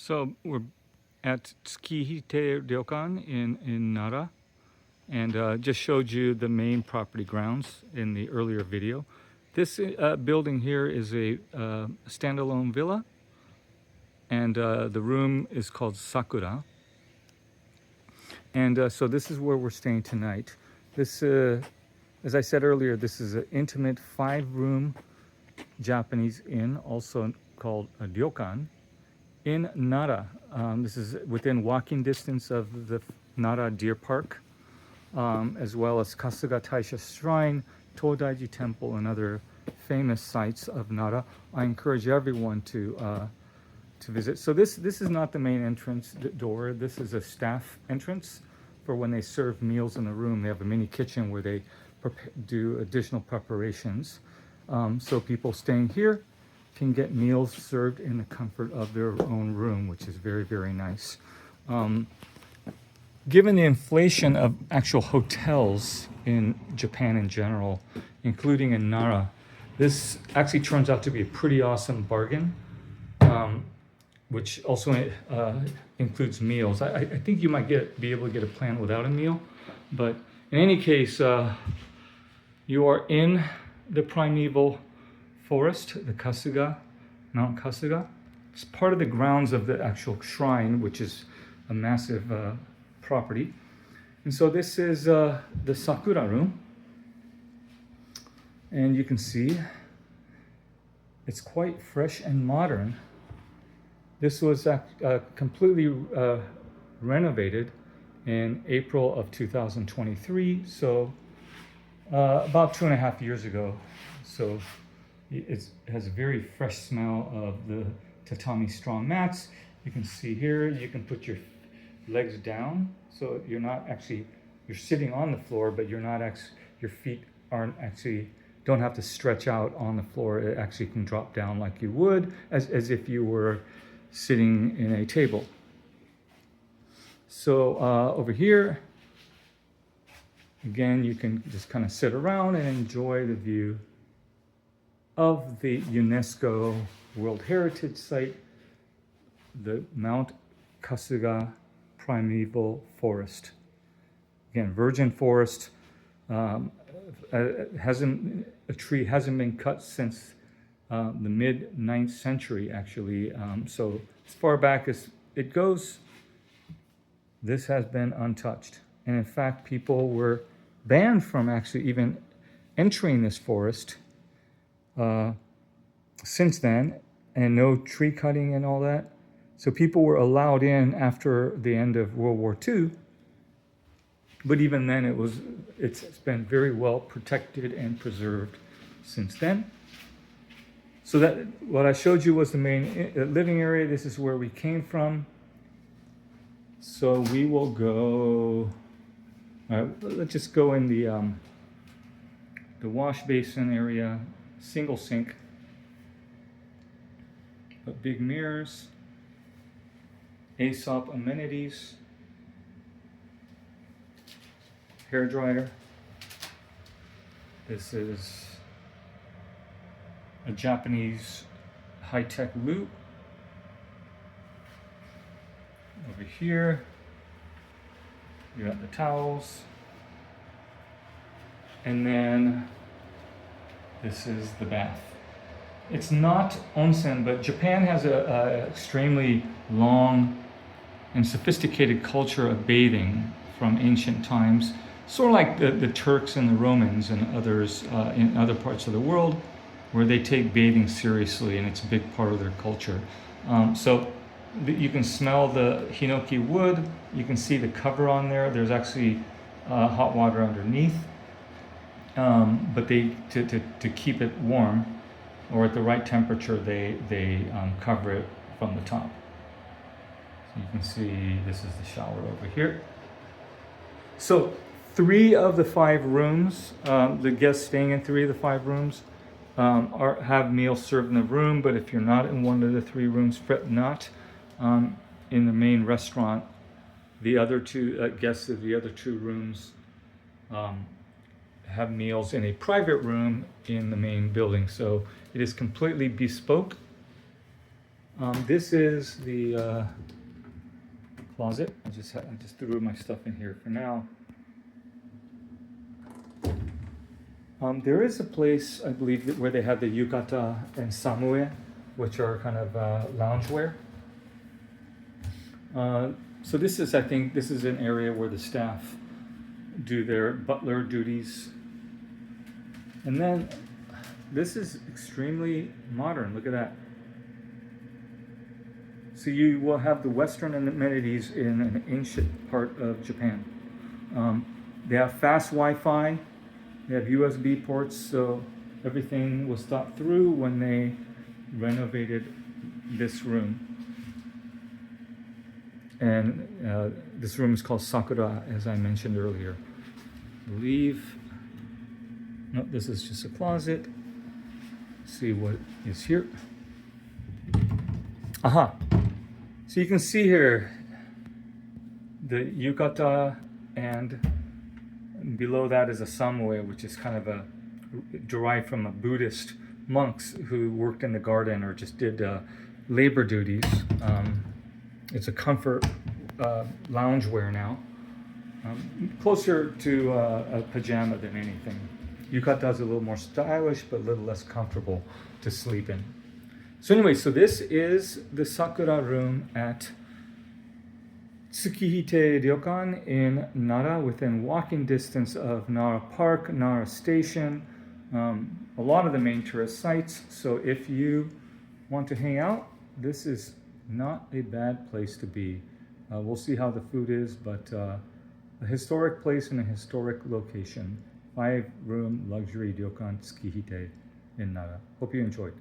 So we're at Tsukihitei Ryokan in Nara, and just showed you the main property grounds in the earlier video. This building here is a standalone villa, and the room is called Sakura. And so this is where we're staying tonight. This, as I said earlier, this is an intimate 5-room Japanese inn, also called a Ryokan, in Nara. This is within walking distance of the Nara Deer Park, as well as Kasuga Taisha Shrine, Todaiji Temple, and other famous sites of Nara. I encourage everyone to visit. So this is not the main entrance door. This is a staff entrance for when they serve meals in the room. They have a mini kitchen where they do additional preparations. So people staying here can get meals served in the comfort of their own room, which is very, very nice. Given the inflation of actual hotels in Japan in general, including in Nara, this actually turns out to be a pretty awesome bargain, which also includes meals. I think you might be able to get a plan without a meal, but in any case, you are in the Primeval Forest, the Kasuga, Mount Kasuga. It's part of the grounds of the actual shrine, which is a massive property. And so this is the Sakura room. And you can see it's quite fresh and modern. This was completely renovated in April of 2023, so about 2.5 years ago. So it has a very fresh smell of the tatami straw mats. You can see here, you can put your legs down, so you're sitting on the floor, but your feet don't have to stretch out on the floor. It actually can drop down like you would, as if you were sitting in a table. So over here, again, you can just kind of sit around and enjoy the view of the UNESCO World Heritage Site, the Mount Kasuga Primeval Forest. Again, virgin forest. A tree hasn't been cut since the mid-9th century, actually. So as far back as it goes, this has been untouched. And in fact, people were banned from actually even entering this forest since then, and no tree cutting and all that. So people were allowed in after the end of World War II, but even then it's been very well protected and preserved since then. So that what I showed you was the main living area. This is where we came from. So we will go. Let's just go in the wash basin area, single sink, but big mirrors, Aesop amenities, hair dryer. This is a Japanese high-tech loo. Over here, you got the towels. And then this is the bath. It's not onsen, but Japan has a extremely long and sophisticated culture of bathing from ancient times, sort of like the Turks and the Romans and others in other parts of the world, where they take bathing seriously, and it's a big part of their culture. So you can smell the hinoki wood. You can see the cover on there. There's actually hot water underneath, but to keep it warm or at the right temperature, they cover it from the top. So you can see this is the shower over here. So 3 of the 5 rooms, the guests staying in 3 of the 5 rooms have meals served in the room, but if you're not in one of the 3 rooms, fret not. In the main restaurant, the other 2 guests of the other 2 rooms have meals in a private room in the main building. So it is completely bespoke. This is the closet. I just threw my stuff in here for now. There is a place, I believe, where they have the yukata and samue, which are kind of loungewear. So this is, I think, this is an area where the staff do their butler duties. And then this is extremely modern. Look at that. So you will have the Western amenities in an ancient part of Japan. They have fast Wi-Fi. They have USB ports, so everything was thought through when they renovated this room. And this room is called Sakura, as I mentioned earlier. I believe, no, this is just a closet. Let's see what is here. Aha! So you can see here the yukata, and below that is a samue, which is kind of derived from a Buddhist monks who worked in the garden or just did labor duties. It's a comfort loungewear now, closer to a pajama than anything. Yukata is a little more stylish, but a little less comfortable to sleep in. So anyway, so this is the Sakura room at Tsukihitei Ryokan in Nara, within walking distance of Nara Park, Nara Station, a lot of the main tourist sites. So if you want to hang out, this is not a bad place to be. We'll see how the food is, but a historic place in a historic location. 5-room luxury Ryokan Tsukihitei in Nara. Hope you enjoyed.